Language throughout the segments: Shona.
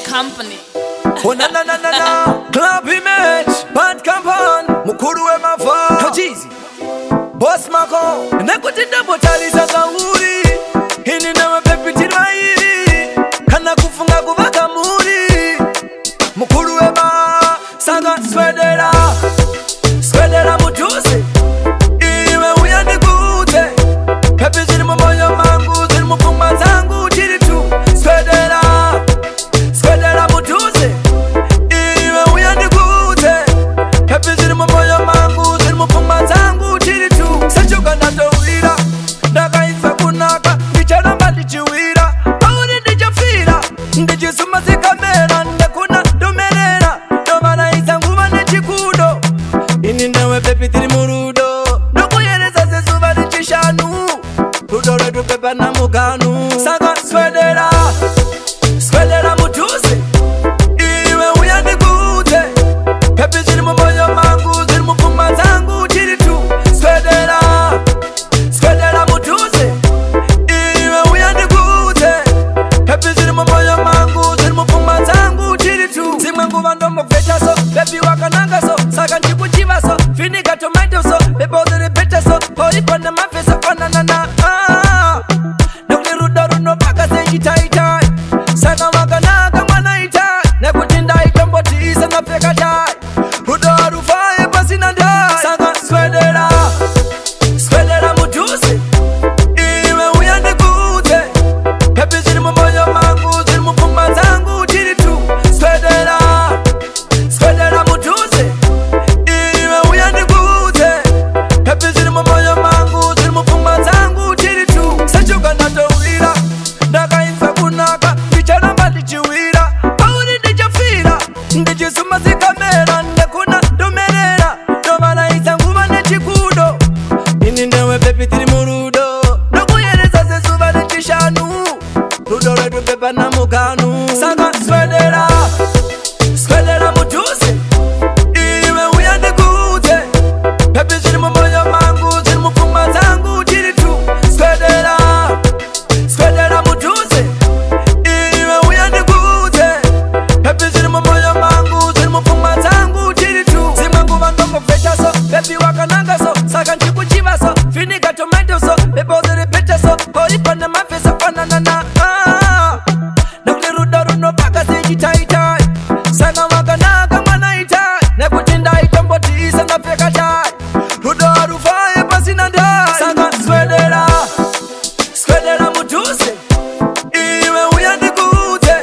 company. Oh na na na na na, club image, bad campaign, mukuru we mava, Kajizi, boss mako, nekutinda botali za kauri, hini na mapepi tirwairi, kana kufunga kuvaka muri, mukuru we ma, sanga swedera, swedera mutuzi, iwe uyandi gute, pepi ziri mumoyo mangu, ziri mupuma zangu, chiri tu, swedera, swedera mutuzi. Baby tiri murudo nokuyereza zezuba lichishanu rudore tupepa na muganu sanga swedera swedera mutuzi iwe uyandi gute pepi ziri mumoyo mangu ziri mupuma zangu chiri tu swedera swedera mutuzi iwe uyandi gute pepi ziri mumoyo mangu ziri mupuma zangu chiri tu zimwe nguva ndomokuveta so bebi wakananga so saka ndikuchiva so Finika tomato so, bebo the better so, hoi panda mafesa pana na na. Nukli rudaru no baka senji tai tai. Saka wakanaga mwana itai. Nekutinda ikambo tisa na peka tai. Rudaru fae pasi na dai. Saka swedera, swedera mutuzi. Iwe uyande gute. Pepi ziri mumoyo mangu, ziri mupuma zangu, chiri tu. Swedera, swedera mutuzi. Ndijisuma zikamera ndekuna domerera Domana izanguva nechikudo Ini newe pepi tiri murudo Nokuyereza zezuva nechishanu Rudo redu pepa na muganu Saka swedera swedera mutuzi iwe uyandi gute Pepi ziri mumoyo mangu ziri mupuma zangu chiri tu Swedera swedera mutuzi iwe uyandi gute Pepi ziri mumoyo mangu ziri mupuma zangu chiri tu Zimwe nguva ndokuveta so bebi wakananga so saka ndikuchiva so Finika tomato so bebo ziri bete so hoi panda mafesa pana na na Nukli rudaru no baka senji tai tai Saka wakananga mwana itai Nekutinda ikambo tisa na peka tai Rudaru fae pasi na dai Saka swedera, swedera mutuzi iwe uyandi gute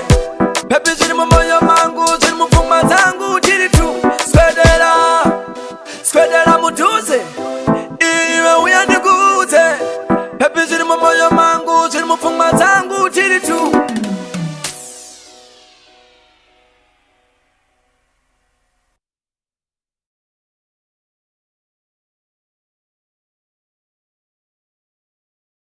Pepi ziri mumoyo mangu ziri mupuma zangu chiri tu Swedera, swedera mutuzi iwe uyandi gute Pepi ziri